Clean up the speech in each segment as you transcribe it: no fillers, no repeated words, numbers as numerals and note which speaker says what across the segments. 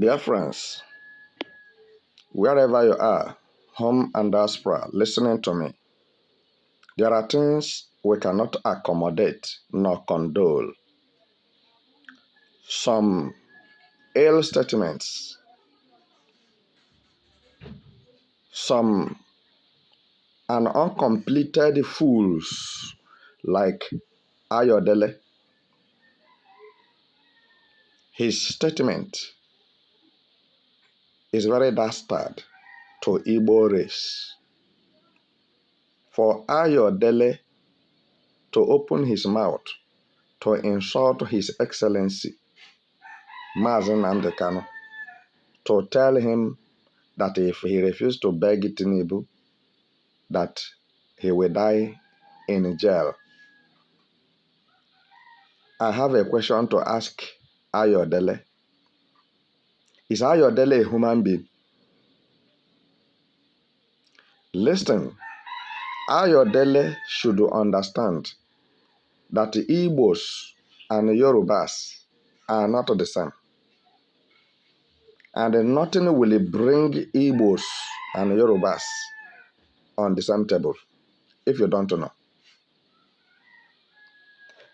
Speaker 1: Dear friends, wherever you are, home and diaspora, listening to me, there are things we cannot accommodate nor condole. Some ill statements, some uncompleted fools like Ayodele. His statement is very dastard to Igbo race. For Ayodele to open his mouth to insult His Excellency Mazi Nnamdi Kanu, to tell him that if he refused to beg Tinubu, that he will die in jail. I have a question to ask Ayodele. Is Ayodele a human being? Listen, Ayodele should understand that the Igbos and Yorubas are not the same. And nothing will bring Igbos and Yorubas on the same table, if you don't know.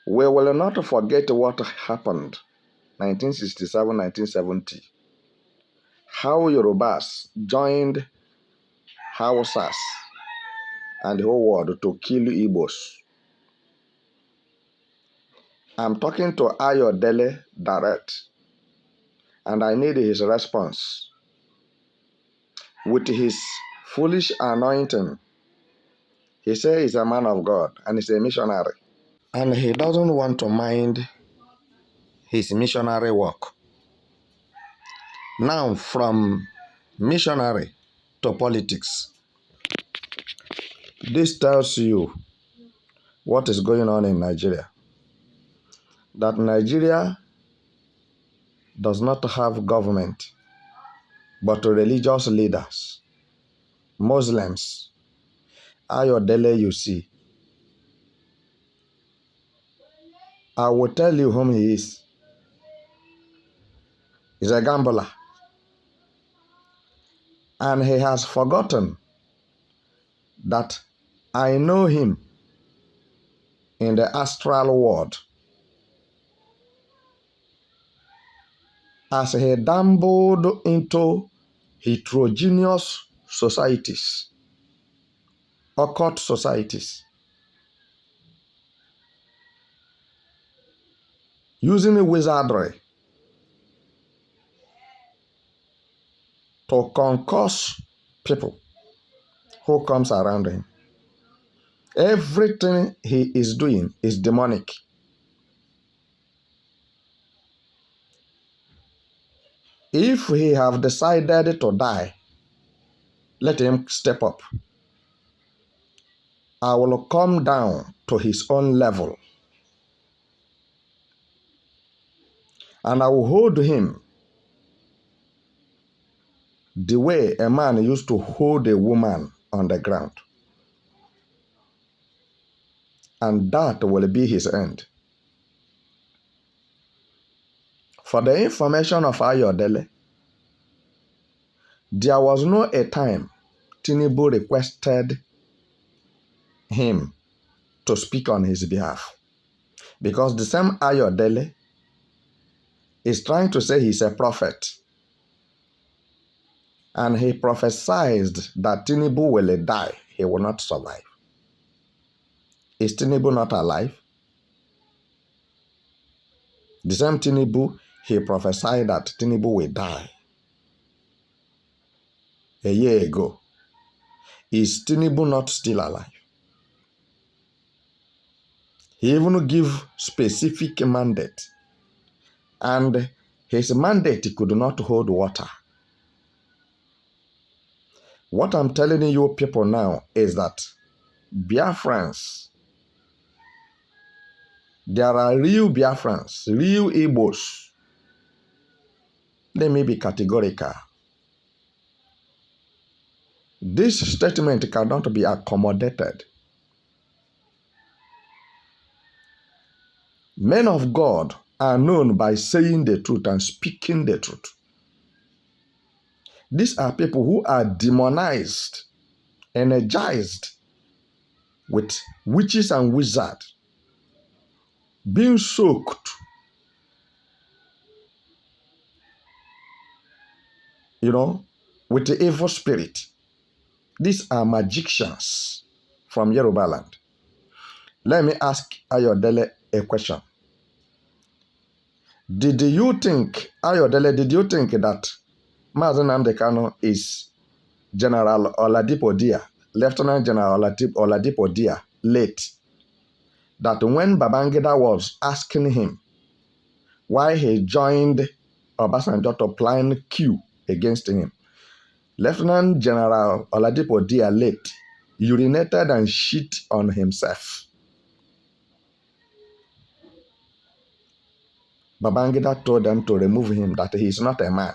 Speaker 1: We will not forget what happened 1967-1970. How Yorubas joined Hausas and the whole world to kill Igbos. I'm talking to Ayodele direct, and I need his response. With his foolish anointing, he says he's a man of God and he's a missionary. And he doesn't want to mind his missionary work. Now, from missionary to politics, this tells you what is going on in Nigeria. That Nigeria does not have government, but religious leaders, Muslims. Ayodele, you see. I will tell you whom he is. He's a gambler. And he has forgotten that I know him in the astral world. As he dabbled into heterogeneous societies, occult societies, using wizardry to concourse people who comes around him. Everything he is doing is demonic. If he have decided to die, let him step up. I will come down to his own level, and I will hold him the way a man used to hold a woman on the ground. And that will be his end. For the information of Ayodele, there was no a time Tinubu requested him to speak on his behalf. Because the same Ayodele is trying to say he's a prophet. And he prophesied that Tinubu will die. He will not survive. Is Tinubu not alive? The same Tinubu, he prophesied that Tinubu will die a year ago. Is Tinubu not still alive? He even gave specific mandate. And his mandate could not hold water. What I'm telling you people now is that Biafrans, there are real Biafrans, real Igbos. Let me be categorical. This statement cannot be accommodated. Men of God are known by saying the truth and speaking the truth. These are people who are demonized, energized with witches and wizards, being soaked, with the evil spirit. These are magicians from Yoruba land. Let me ask Ayodele a question. Ayodele, did you think that Mazi Nnamdi Kanu is General Oladipo Dia, Lieutenant General Oladipo Dia, late? That when Babangida was asking him why he joined Obasanjo to plan coup against him, Lieutenant General Oladipo Dia, late, urinated and shit on himself. Babangida told them to remove him, that he is not a man.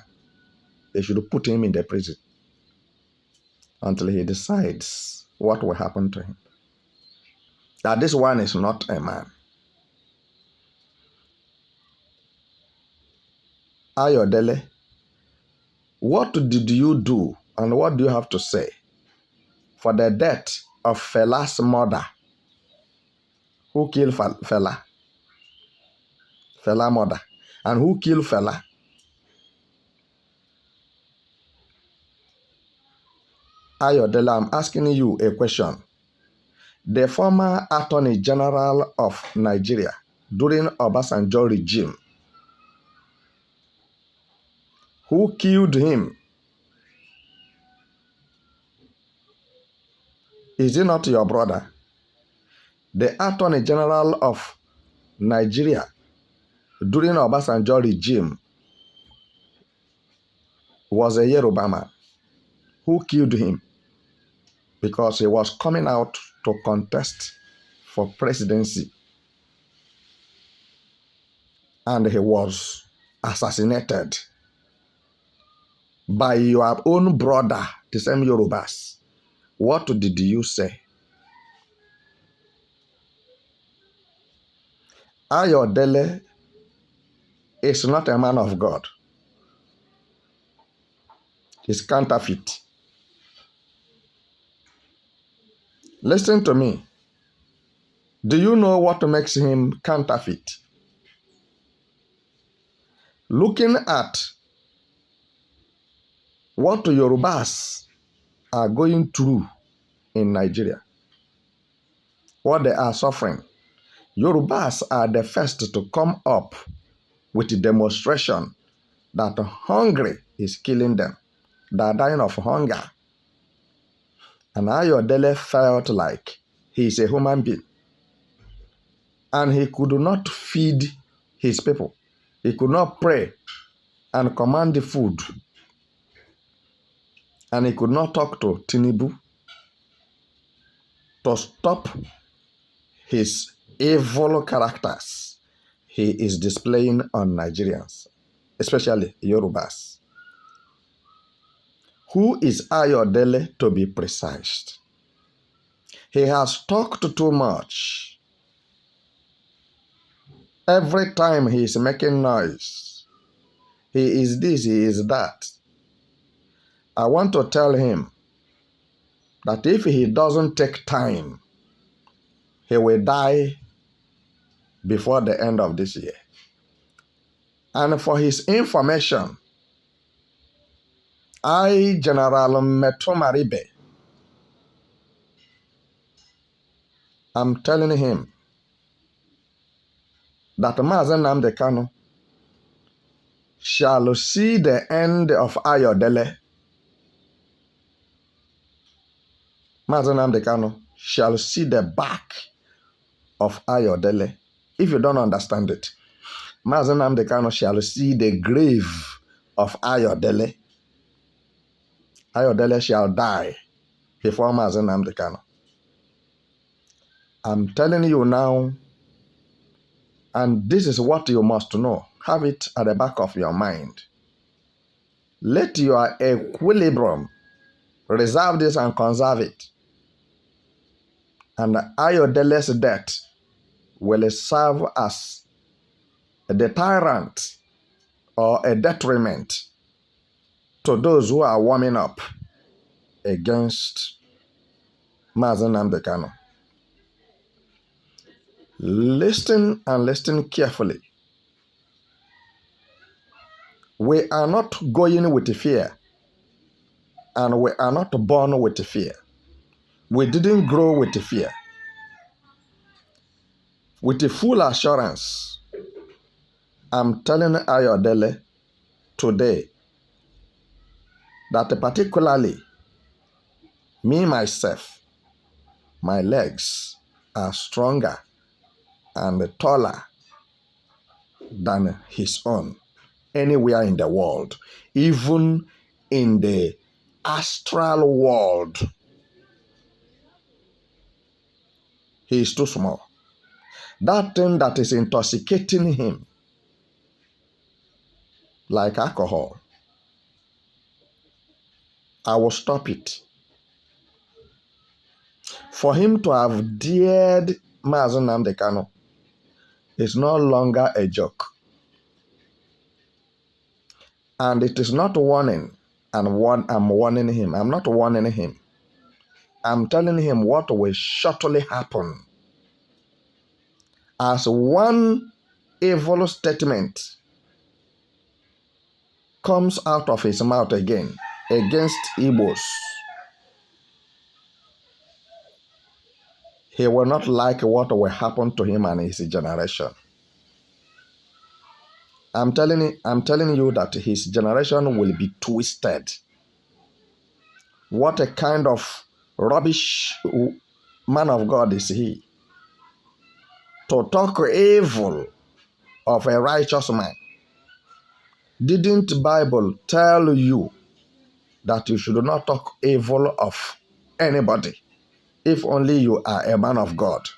Speaker 1: They should put him in the prison until he decides what will happen to him. That this one is not a man. Ayodele, what did you do and what do you have to say for the death of Fela's mother? Who killed Fela? Fela mother. And who killed Fela? Ayodele, I'm asking you a question. The former Attorney General of Nigeria during Obasanjo regime, who killed him? Is he not your brother? The Attorney General of Nigeria during Obasanjo regime was a Yoruba man. Who killed him? Because he was coming out to contest for presidency. And he was assassinated by your own brother, the same Yorubas. What did you say? Ayodele is not a man of God. He's counterfeit. Listen to me. Do you know what makes him counterfeit? Looking at what Yorubas are going through in Nigeria, what they are suffering, Yorubas are the first to come up with a demonstration that hunger is killing them. They are dying of hunger. And Ayodele felt like he is a human being. And he could not feed his people. He could not pray and command the food. And he could not talk to Tinubu to stop his evil characters he is displaying on Nigerians, especially Yorubas. Who is Ayodele, to be precise? He has talked too much. Every time he is making noise, he is this, he is that. I want to tell him that if he doesn't take time, he will die before the end of this year. And for his information, General Metomaribe, I'm telling him that Mazi Nnamdi Kanu shall see the end of Ayodele. Mazi Nnamdi Kanu shall see the back of Ayodele. If you don't understand it, Mazi Nnamdi Kanu shall see the grave of Ayodele. Ayodele shall die before Mazi Nnamdi Kanu. I'm telling you now, and this is what you must know. Have it at the back of your mind. Let your equilibrium reserve this and conserve it. And Ayodele's death will serve as a deterrent or a detriment to those who are warming up against Mazi Nnamdi Kanu. Listen and listen carefully. We are not going with fear, and we are not born with fear. We didn't grow with fear. With a full assurance, I'm telling Ayodele today that particularly me, myself, my legs are stronger and taller than his own anywhere in the world, even in the astral world. He is too small. That thing that is intoxicating him, like alcohol, I will stop it. For him to have dared Mazi Nnamdi Kanu is no longer a joke. And it is not warning, and I'm warning him. I'm not warning him. I'm telling him what will shortly happen. As one evil statement comes out of his mouth again against Igbos, he will not like what will happen to him and his generation. I'm telling you that his generation will be twisted. What a kind of rubbish man of God is he, to talk evil of a righteous man. Didn't the Bible tell you that you should not talk evil of anybody if only you are a man of God?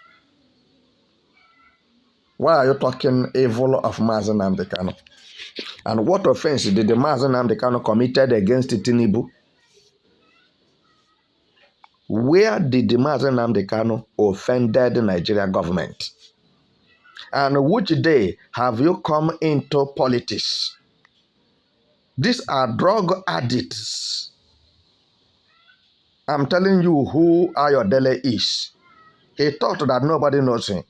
Speaker 1: Why are you talking evil of Mazi Nnamdi Kanu? And what offense did the Mazi Nnamdi Kanu committed against Tinubu? Where did the Mazi Nnamdi Kanu offended the Nigeria government? And which day have you come into politics? These are drug addicts. I'm telling you who Ayodele is. He thought that nobody knows him.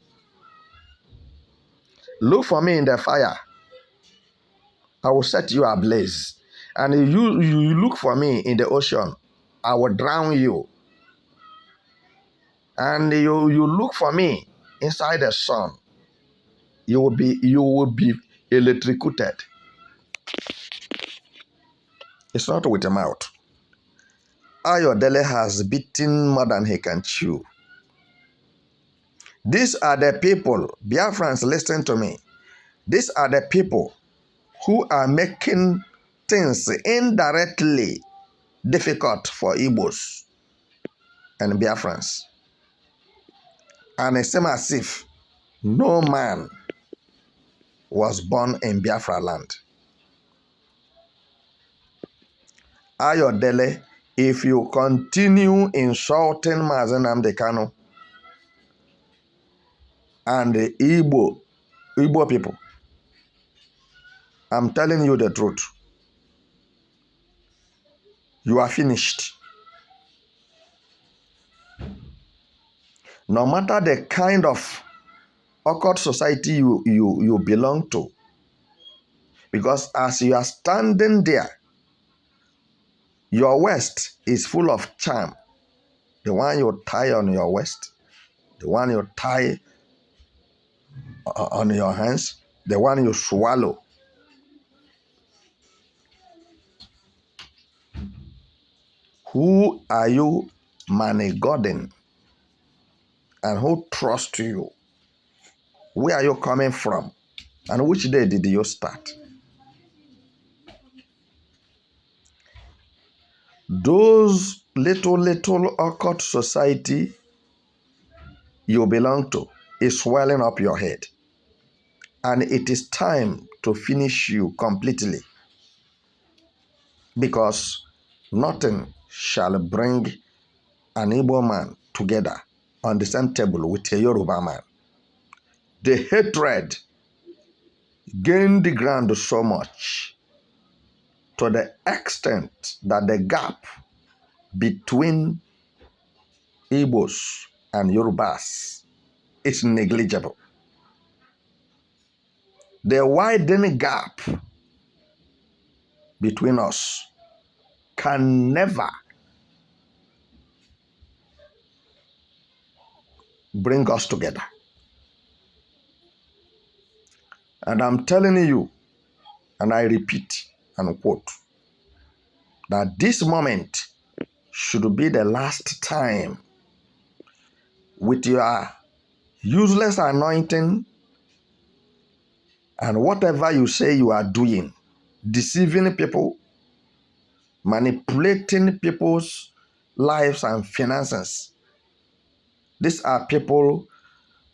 Speaker 1: Look for me in the fire. I will set you ablaze. And if you look for me in the ocean, I will drown you. And you look for me inside the sun, you will be electrocuted. It's not with a mouth. Ayodele has bitten more than he can chew. These are the people, Biafrans, listen to me. These are the people who are making things indirectly difficult for Igbos and Biafrans. And it seems as if no man was born in Biafra land. Ayodele, if you continue insulting Mazi Nnamdi Kanu and the Igbo people, I'm telling you the truth. You are finished. No matter the kind of occult society you belong to, because as you are standing there, your waist is full of charm. The one you tie on your waist, the one you tie on your hands, the one you swallow. Who are you manigoding? And who trusts you? Where are you coming from? And which day did you start? Those little occult society you belong to is swelling up your head. And it is time to finish you completely. Because nothing shall bring an Igbo man together on the same table with a Yoruba man. The hatred gained the ground so much to the extent that the gap between Igbos and Yorubas is negligible. The widening gap between us can never bring us together. And I'm telling you, and I repeat and quote, that this moment should be the last time with your useless anointing and whatever you say you are doing, deceiving people, manipulating people's lives and finances. These are people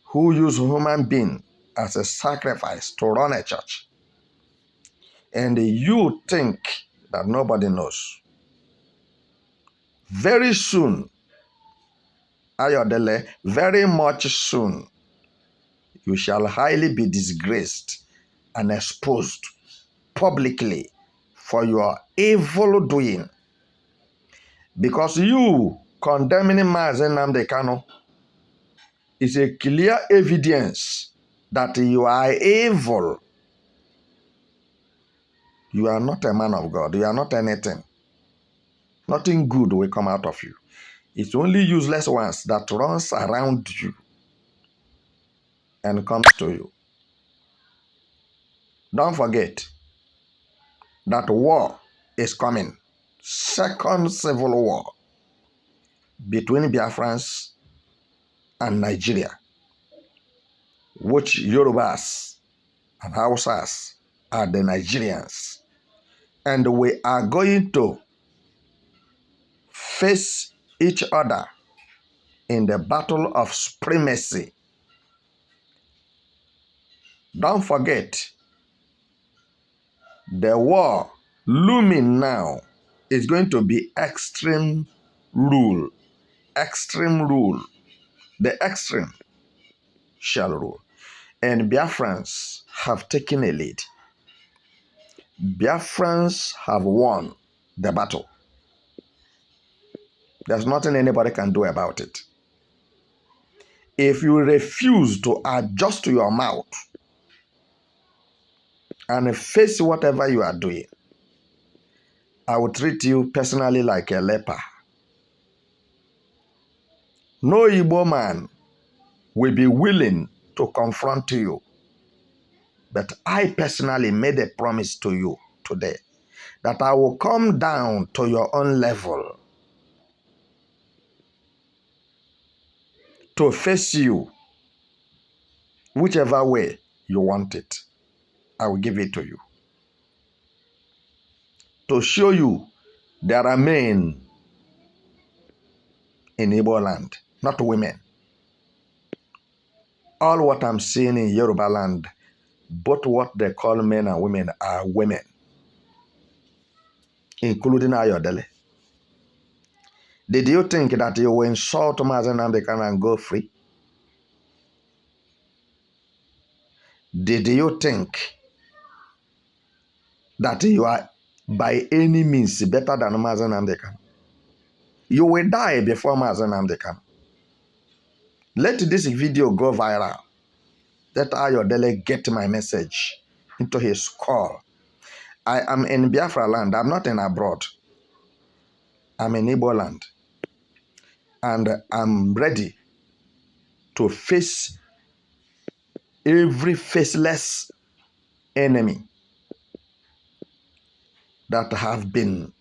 Speaker 1: who use human being as a sacrifice to run a church. And you think that nobody knows. Very soon, Ayodele, very much soon, you shall highly be disgraced and exposed publicly for your evil doing. Because you condemning Mazen Nnamdi Kanu is a clear evidence that you are evil. You are not a man of God. You are not anything. Nothing good will come out of you. It's only useless ones that runs around you and comes to you. Don't forget that war is coming. Second civil war between Biafrans and Nigeria, which Yorubas and Hausas are the Nigerians. And we are going to face each other in the battle of supremacy. Don't forget, the war looming now is going to be extreme rule. Extreme rule. The extreme shall rule. And Biafrans have taken a lead. Biafrans have won the battle. There's nothing anybody can do about it. If you refuse to adjust your mouth and face whatever you are doing, I will treat you personally like a leper. No Igbo man will be willing to confront you. But I personally made a promise to you today that I will come down to your own level to face you whichever way you want it. I will give it to you. To show you there are men in Igbo land, not women. All what I'm seeing in Yoruba land, both what they call men and women are women, including Ayodele. Did you think that you will insult Mazen Nnamdi Kanu and go free? Did you think that you are by any means better than Mazen Nnamdi Kanu? You will die before Mazen Nnamdi Kanu. Let this video go viral. Let Ayodele get my message into his call. I am in Biafra land. I'm not in abroad. I'm in Igbo land. And I'm ready to face every faceless enemy that have been,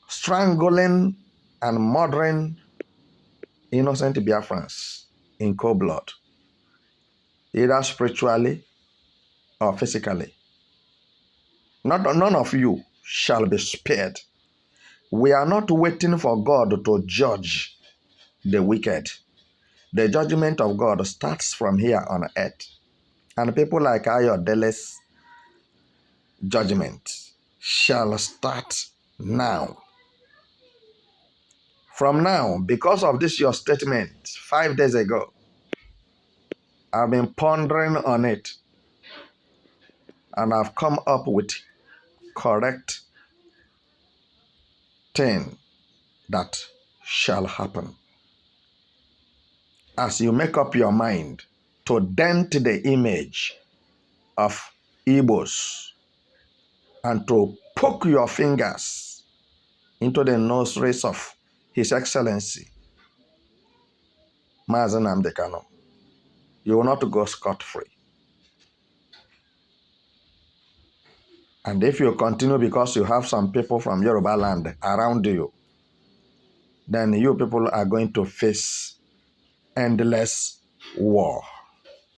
Speaker 1: strangling and murdering innocent Biafrans in cold blood, either spiritually or physically. None of you shall be spared. We are not waiting for God to judge the wicked. The judgment of God starts from here on earth. And people like Ayodele's judgment shall start now. From now, because of this your statement 5 days ago, I've been pondering on it. And I've come up with correct thing that shall happen. As you make up your mind to dent the image of Igbos and to poke your fingers into the nostrils of His Excellency, Mazen Nnamdi Kanu, you will not go scot-free. And if you continue because you have some people from Yoruba land around you, then you people are going to face endless war.